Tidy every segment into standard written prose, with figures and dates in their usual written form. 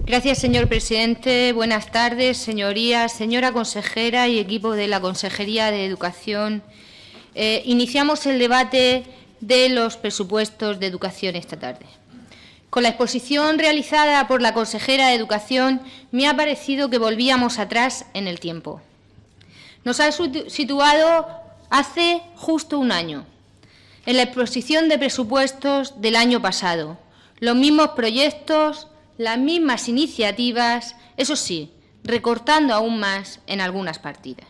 Gracias, señor presidente. Buenas tardes, señorías, señora consejera y equipo de la Consejería de Educación. Iniciamos el debate de los presupuestos de educación esta tarde. Con la exposición realizada por la consejera de Educación, me ha parecido que volvíamos atrás en el tiempo. Nos ha situado hace justo un año, en la exposición de presupuestos del año pasado. Los mismos proyectos, las mismas iniciativas, eso sí, recortando aún más en algunas partidas.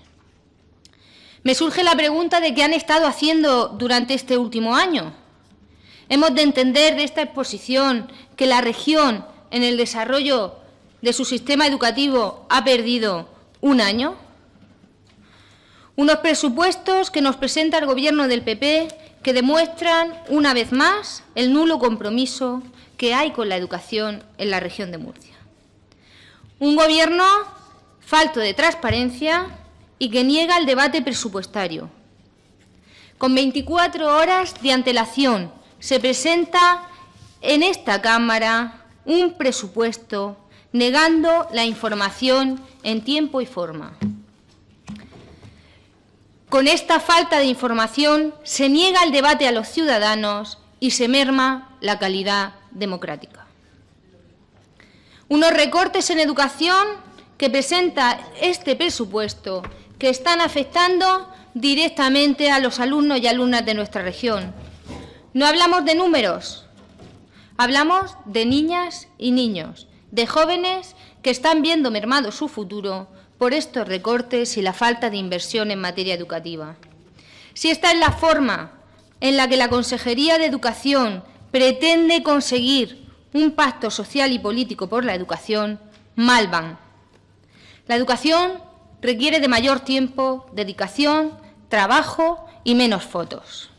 Me surge la pregunta de qué han estado haciendo durante este último año. Hemos de entender de esta exposición que la región en el desarrollo de su sistema educativo ha perdido un año. Unos presupuestos que nos presenta el Gobierno del PP que demuestran una vez más el nulo compromiso que hay con la educación en la región de Murcia. Un Gobierno falto de transparencia y que niega el debate presupuestario. Con 24 horas de antelación se presenta en esta Cámara un presupuesto negando la información en tiempo y forma. Con esta falta de información se niega el debate a los ciudadanos y se merma la calidad democrática. Unos recortes en educación que presenta este presupuesto que están afectando directamente a los alumnos y alumnas de nuestra región. No hablamos de números, hablamos de niñas y niños, de jóvenes que están viendo mermado su futuro por estos recortes y la falta de inversión en materia educativa. Si esta es la forma en la que la Consejería de Educación pretende conseguir un pacto social y político por la educación, mal van. La educación requiere de mayor tiempo, dedicación, trabajo y menos fotos.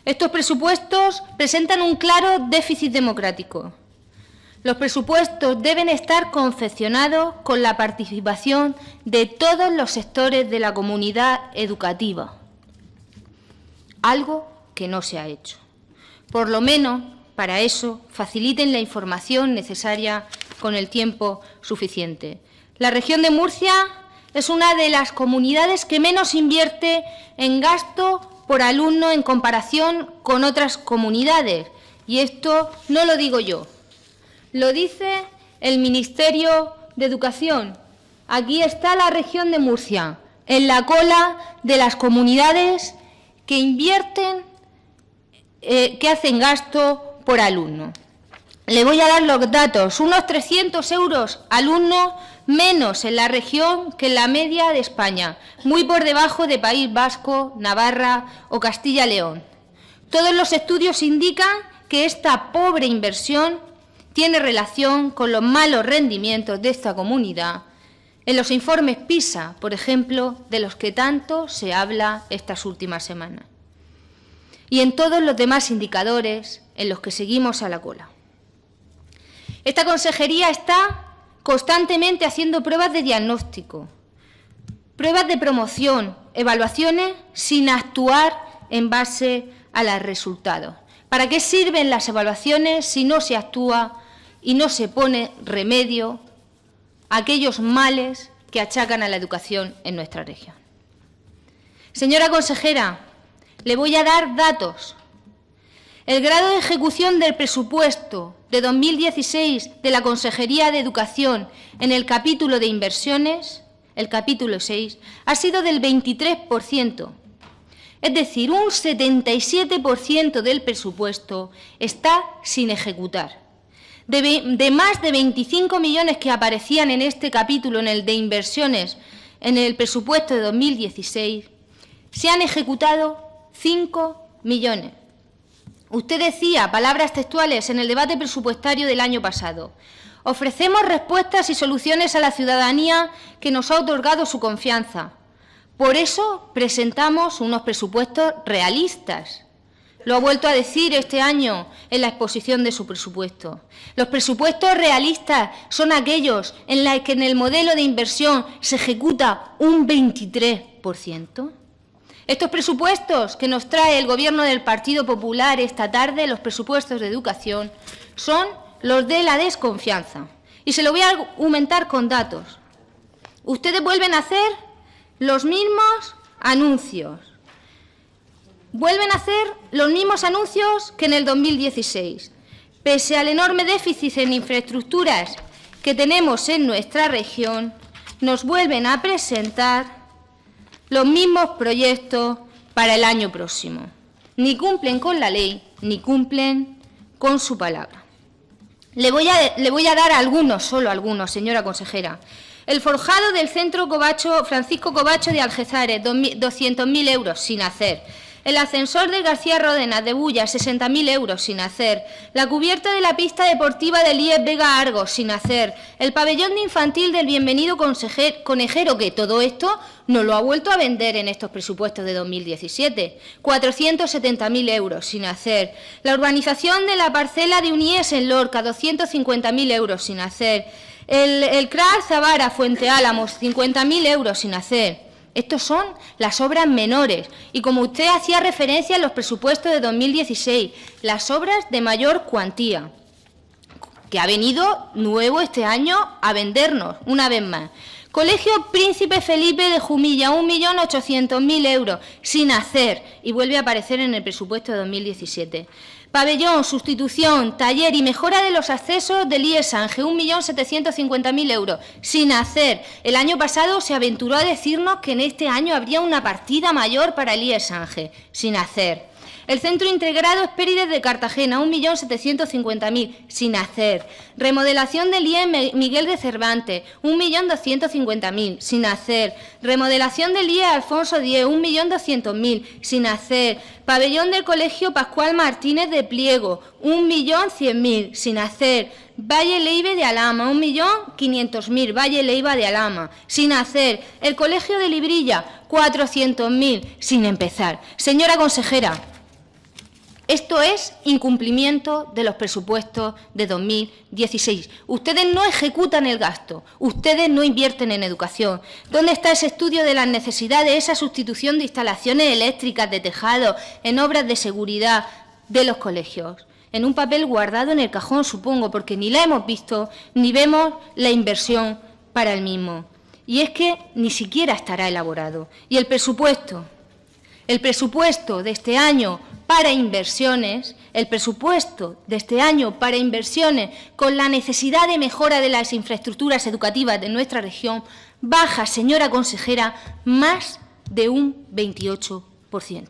Estos presupuestos presentan un claro déficit democrático. Los presupuestos deben estar confeccionados con la participación de todos los sectores de la comunidad educativa, algo que no se ha hecho. Por lo menos, para eso, faciliten la información necesaria con el tiempo suficiente. La región de Murcia es una de las comunidades que menos invierte en gasto por alumno en comparación con otras comunidades. Y esto no lo digo yo, lo dice el Ministerio de Educación. Aquí está la región de Murcia, en la cola de las comunidades que invierten, que hacen gasto por alumno. Le voy a dar los datos. Unos 300 euros alumno menos en la región que en la media de España, muy por debajo de País Vasco, Navarra o Castilla y León. Todos los estudios indican que esta pobre inversión tiene relación con los malos rendimientos de esta comunidad en los informes PISA, por ejemplo, de los que tanto se habla estas últimas semanas, y en todos los demás indicadores en los que seguimos a la cola. Esta consejería está constantemente haciendo pruebas de diagnóstico, pruebas de promoción, evaluaciones sin actuar en base a los resultados. ¿Para qué sirven las evaluaciones si no se actúa y no se pone remedio a aquellos males que achacan a la educación en nuestra región? Señora consejera, le voy a dar datos. El grado de ejecución del presupuesto de 2016 de la Consejería de Educación en el capítulo de inversiones, el capítulo 6, ha sido del 23%. Es decir, un 77% del presupuesto está sin ejecutar. De más de 25 millones que aparecían en este capítulo, en el de inversiones, en el presupuesto de 2016, se han ejecutado 5 millones. Usted decía, palabras textuales, en el debate presupuestario del año pasado: ofrecemos respuestas y soluciones a la ciudadanía que nos ha otorgado su confianza. Por eso presentamos unos presupuestos realistas. Lo ha vuelto a decir este año en la exposición de su presupuesto. Los presupuestos realistas son aquellos en los que en el modelo de inversión se ejecuta un 23%. Estos presupuestos que nos trae el Gobierno del Partido Popular esta tarde, los presupuestos de educación, son los de la desconfianza. Y se lo voy a argumentar con datos. Ustedes vuelven a hacer los mismos anuncios. Vuelven a hacer los mismos anuncios que en el 2016. Pese al enorme déficit en infraestructuras que tenemos en nuestra región, nos vuelven a presentar los mismos proyectos para el año próximo. Ni cumplen con la ley, ni cumplen con su palabra. Le voy a dar algunos, solo algunos, señora consejera. El forjado del Centro Francisco Covacho de Algeciras, 200.000 euros sin hacer. El ascensor de García Ródenas de Bulla, 60.000 euros sin hacer. La cubierta de la pista deportiva del IES Vega Argos sin hacer. El pabellón de infantil del Bienvenido Conejero, que todo esto no lo ha vuelto a vender en estos presupuestos de 2017. 470.000 euros sin hacer. La urbanización de la parcela de Unies en Lorca, 250.000 euros sin hacer. El CRAR Zavara Fuente Álamos, 50.000 euros sin hacer. Estos son las obras menores y, como usted hacía referencia en los presupuestos de 2016, las obras de mayor cuantía, que ha venido nuevo este año a vendernos una vez más. Colegio Príncipe Felipe de Jumilla, 1.800.000 euros, sin hacer, y vuelve a aparecer en el presupuesto de 2017. Pabellón, sustitución, taller y mejora de los accesos del IES Sange, 1.750.000 euros, sin hacer. El año pasado se aventuró a decirnos que en este año habría una partida mayor para el IES Sange, sin hacer. El Centro Integrado Espérides de Cartagena, 1.750.000, sin hacer. Remodelación del IES Miguel de Cervantes, 1.250.000, sin hacer. Remodelación del IES Alfonso X, 1.200.000, sin hacer. Pabellón del Colegio Pascual Martínez de Pliego, 1.100.000, sin hacer. Valle Leiva de Alhama, 1.500.000, Valle Leiva de Alhama, sin hacer. El Colegio de Librilla, 400.000, sin empezar. Señora consejera, esto es incumplimiento de los presupuestos de 2016. Ustedes no ejecutan el gasto, ustedes no invierten en educación. ¿Dónde está ese estudio de las necesidades, esa sustitución de instalaciones eléctricas, de tejado, en obras de seguridad de los colegios? En un papel guardado en el cajón, supongo, porque ni la hemos visto, ni vemos la inversión para el mismo. Y es que ni siquiera estará elaborado. Y el presupuesto de este año para inversiones, con la necesidad de mejora de las infraestructuras educativas de nuestra región, baja, señora consejera, más de un 28%.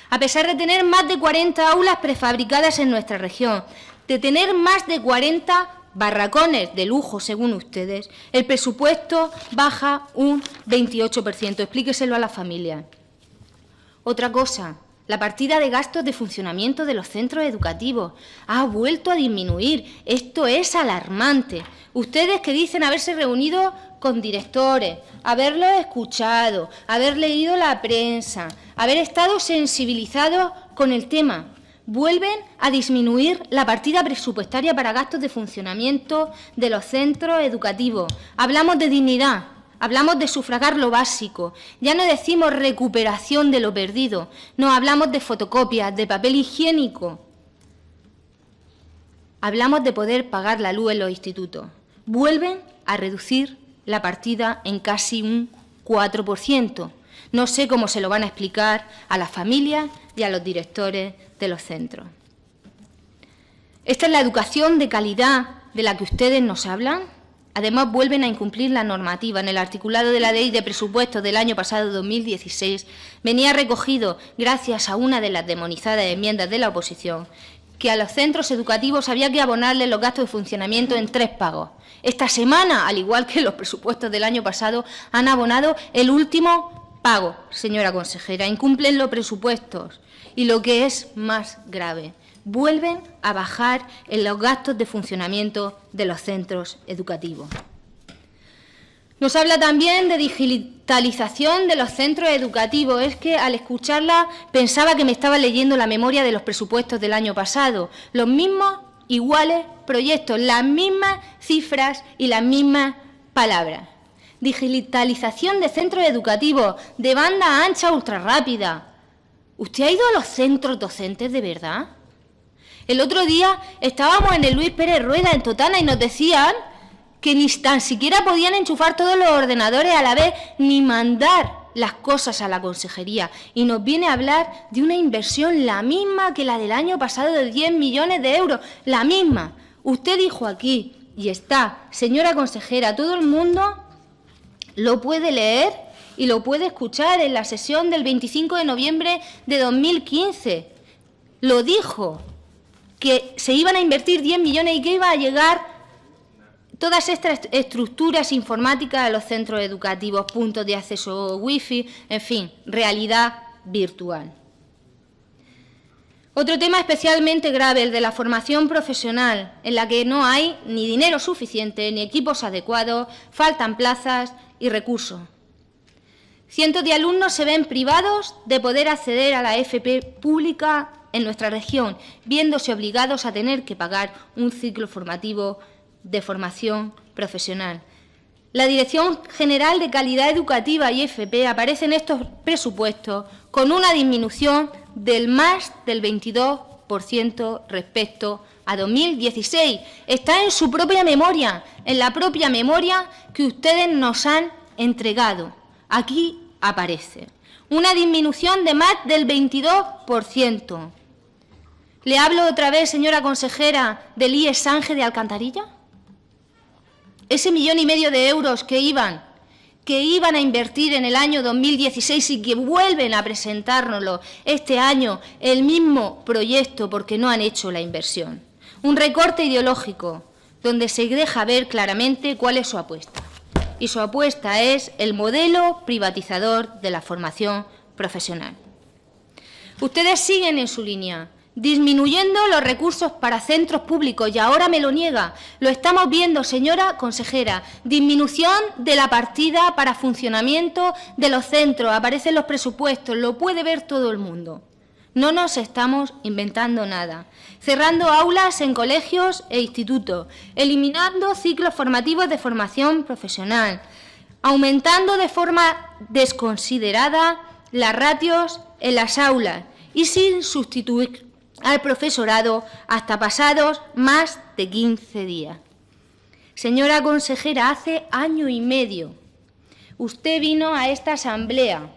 A pesar de tener más de 40 aulas prefabricadas en nuestra región, de tener más de 40 barracones de lujo, según ustedes, el presupuesto baja un 28%. Explíqueselo a las familias. Otra cosa, la partida de gastos de funcionamiento de los centros educativos ha vuelto a disminuir. Esto es alarmante. Ustedes que dicen haberse reunido con directores, haberlos escuchado, haber leído la prensa, haber estado sensibilizados con el tema, vuelven a disminuir la partida presupuestaria para gastos de funcionamiento de los centros educativos. Hablamos de dignidad. Hablamos de sufragar lo básico, ya no decimos recuperación de lo perdido, no hablamos de fotocopias, de papel higiénico. Hablamos de poder pagar la luz en los institutos. Vuelven a reducir la partida en casi un 4%. No sé cómo se lo van a explicar a las familias y a los directores de los centros. ¿Esta es la educación de calidad de la que ustedes nos hablan? Además, vuelven a incumplir la normativa. En el articulado de la Ley de Presupuestos del año pasado, 2016, venía recogido, gracias a una de las demonizadas enmiendas de la oposición, que a los centros educativos había que abonarles los gastos de funcionamiento en 3 pagos. Esta semana, al igual que los presupuestos del año pasado, han abonado el último pago, señora consejera. Incumplen los presupuestos y, lo que es más grave, vuelven a bajar en los gastos de funcionamiento de los centros educativos. Nos habla también de digitalización de los centros educativos. Es que al escucharla pensaba que me estaba leyendo la memoria de los presupuestos del año pasado. Los mismos, iguales proyectos, las mismas cifras y las mismas palabras. Digitalización de centros educativos, de banda ancha ultrarrápida. ¿Usted ha ido a los centros docentes de verdad? El otro día estábamos en el Luis Pérez Rueda, en Totana, y nos decían que ni tan siquiera podían enchufar todos los ordenadores a la vez ni mandar las cosas a la consejería. Y nos viene a hablar de una inversión la misma que la del año pasado de 10 millones de euros, la misma. Usted dijo aquí, y está, señora consejera, todo el mundo lo puede leer y lo puede escuchar en la sesión del 25 de noviembre de 2015. Lo dijo, que se iban a invertir 10 millones y que iba a llegar todas estas estructuras informáticas a los centros educativos, puntos de acceso wifi, en fin, realidad virtual. Otro tema especialmente grave, el de la formación profesional, en la que no hay ni dinero suficiente, ni equipos adecuados, faltan plazas y recursos. Cientos de alumnos se ven privados de poder acceder a la FP pública en nuestra región, viéndose obligados a tener que pagar un ciclo formativo de formación profesional. La Dirección General de Calidad Educativa y FP aparece en estos presupuestos con una disminución del más del 22% respecto a 2016. Está en su propia memoria, en la propia memoria que ustedes nos han entregado. Aquí aparece una disminución de más del 22%. ¿Le hablo otra vez, señora consejera, del IES Sange de Alcantarilla? Ese 1,5 millones de euros que iban a invertir en el año 2016 y que vuelven a presentárnoslo este año, el mismo proyecto, porque no han hecho la inversión. Un recorte ideológico donde se deja ver claramente cuál es su apuesta. Y su apuesta es el modelo privatizador de la formación profesional. Ustedes siguen en su línea, disminuyendo los recursos para centros públicos, y ahora me lo niega. Lo estamos viendo, señora consejera. Disminución de la partida para funcionamiento de los centros. Aparecen los presupuestos, lo puede ver todo el mundo. No nos estamos inventando nada. Cerrando aulas en colegios e institutos, eliminando ciclos formativos de formación profesional, aumentando de forma desconsiderada las ratios en las aulas y sin sustituir al profesorado hasta pasados más de 15 días. Señora consejera, hace 1 año y medio usted vino a esta asamblea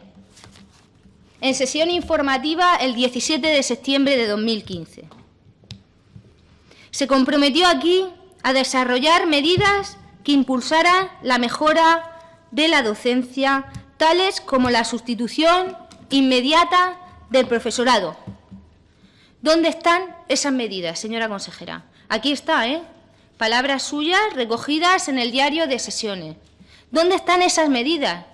en sesión informativa el 17 de septiembre de 2015. Se comprometió aquí a desarrollar medidas que impulsaran la mejora de la docencia, tales como la sustitución inmediata del profesorado. ¿Dónde están esas medidas, señora consejera? Aquí está, palabras suyas recogidas en el diario de sesiones. ¿Dónde están esas medidas?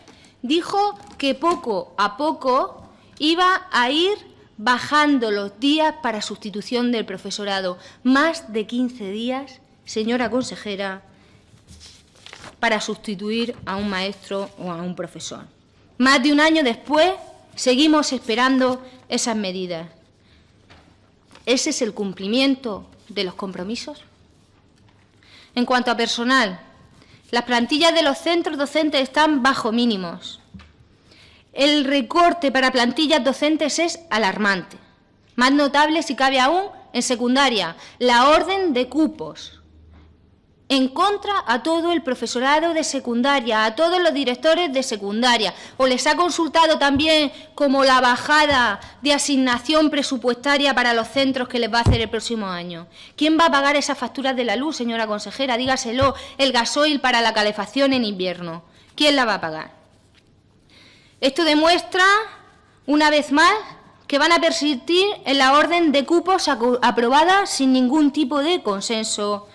Dijo que poco a poco iba a ir bajando los días para sustitución del profesorado. Más de 15 días, señora consejera, para sustituir a un maestro o a un profesor. Más de 1 año después, seguimos esperando esas medidas. ¿Ese es el cumplimiento de los compromisos? En cuanto a personal, las plantillas de los centros docentes están bajo mínimos. El recorte para plantillas docentes es alarmante. Más notable, si cabe aún, en secundaria, la orden de cupos en contra a todo el profesorado de secundaria, a todos los directores de secundaria. ¿O les ha consultado también como la bajada de asignación presupuestaria para los centros que les va a hacer el próximo año? ¿Quién va a pagar esas facturas de la luz, señora consejera? Dígaselo, el gasoil para la calefacción en invierno. ¿Quién la va a pagar? Esto demuestra, una vez más, que van a persistir en la orden de cupos aprobada sin ningún tipo de consenso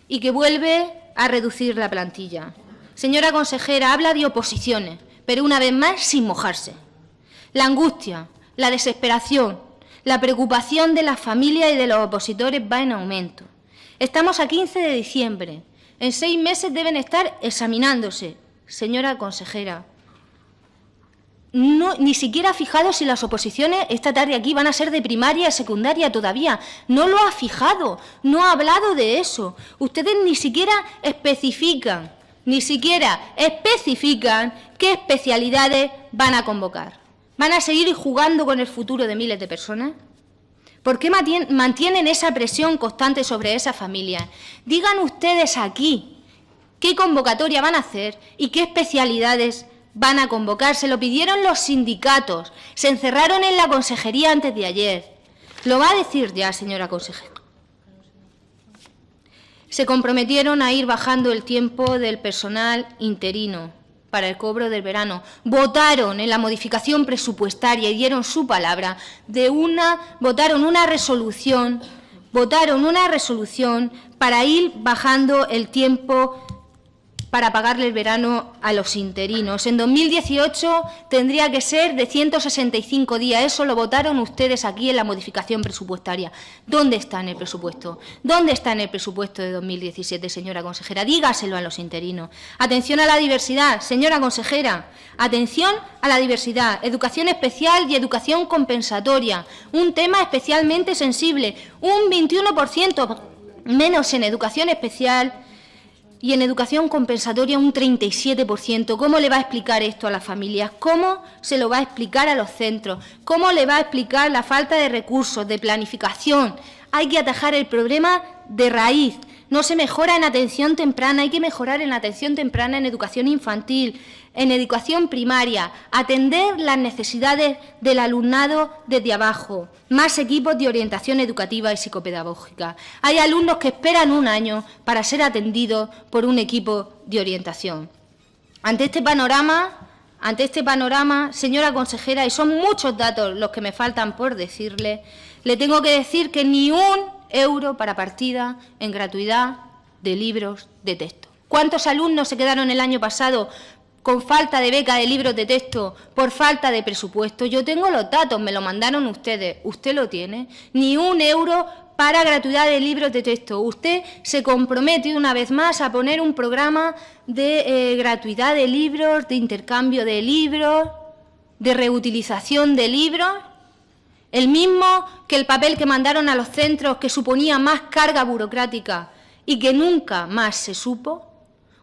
y que vuelve a reducir la plantilla. Señora consejera, habla de oposiciones, pero una vez más sin mojarse. La angustia, la desesperación, la preocupación de las familias y de los opositores va en aumento. Estamos a 15 de diciembre. En 6 meses deben estar examinándose. Señora consejera, ni siquiera ha fijado si las oposiciones esta tarde aquí van a ser de primaria y secundaria todavía. No lo ha fijado, no ha hablado de eso. Ustedes ni siquiera especifican qué especialidades van a convocar. ¿Van a seguir jugando con el futuro de miles de personas? ¿Por qué mantienen esa presión constante sobre esas familias? Digan ustedes aquí qué convocatoria van a hacer y qué especialidades van a convocar. Se lo pidieron los sindicatos, se encerraron en la consejería antes de ayer. Lo va a decir ya, señora consejera. Se comprometieron a ir bajando el tiempo del personal interino para el cobro del verano. Votaron en la modificación presupuestaria y dieron su palabra votaron una resolución para ir bajando el tiempo para pagarle el verano a los interinos. En 2018 tendría que ser de 165 días. Eso lo votaron ustedes aquí en la modificación presupuestaria. ¿Dónde está en el presupuesto? ¿Dónde está en el presupuesto de 2017, señora consejera? Dígaselo a los interinos. Atención a la diversidad, señora consejera. Atención a la diversidad. Educación especial y educación compensatoria. Un tema especialmente sensible. Un 21% menos en educación especial y en educación compensatoria un 37%. ¿Cómo le va a explicar esto a las familias? ¿Cómo se lo va a explicar a los centros? ¿Cómo le va a explicar la falta de recursos, de planificación? Hay que atajar el problema de raíz. No se mejora en atención temprana, hay que mejorar en atención temprana, en educación infantil, en educación primaria, atender las necesidades del alumnado desde abajo, más equipos de orientación educativa y psicopedagógica. Hay alumnos que esperan un año para ser atendidos por un equipo de orientación. Ante este panorama, señora consejera, y son muchos datos los que me faltan por decirle, le tengo que decir que ni un euro para partida en gratuidad de libros de texto. ¿Cuántos alumnos se quedaron el año pasado con falta de beca de libros de texto por falta de presupuesto? Yo tengo los datos, me lo mandaron ustedes. ¿Usted lo tiene? Ni un euro para gratuidad de libros de texto. Usted se compromete una vez más a poner un programa de gratuidad de libros, de intercambio de libros, de reutilización de libros. El mismo que el papel que mandaron a los centros, que suponía más carga burocrática y que nunca más se supo.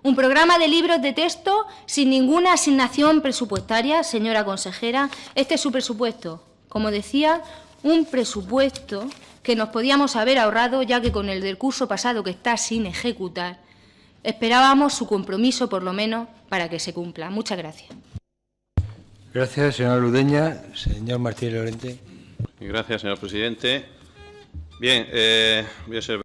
Un programa de libros de texto sin ninguna asignación presupuestaria, señora consejera. Este es su presupuesto. Como decía, un presupuesto que nos podíamos haber ahorrado, ya que con el del curso pasado, que está sin ejecutar, esperábamos su compromiso, por lo menos, para que se cumpla. Muchas gracias. Gracias, señora Ludeña. Señor Martínez Lorente. Gracias, señor presidente. Bien, voy a ser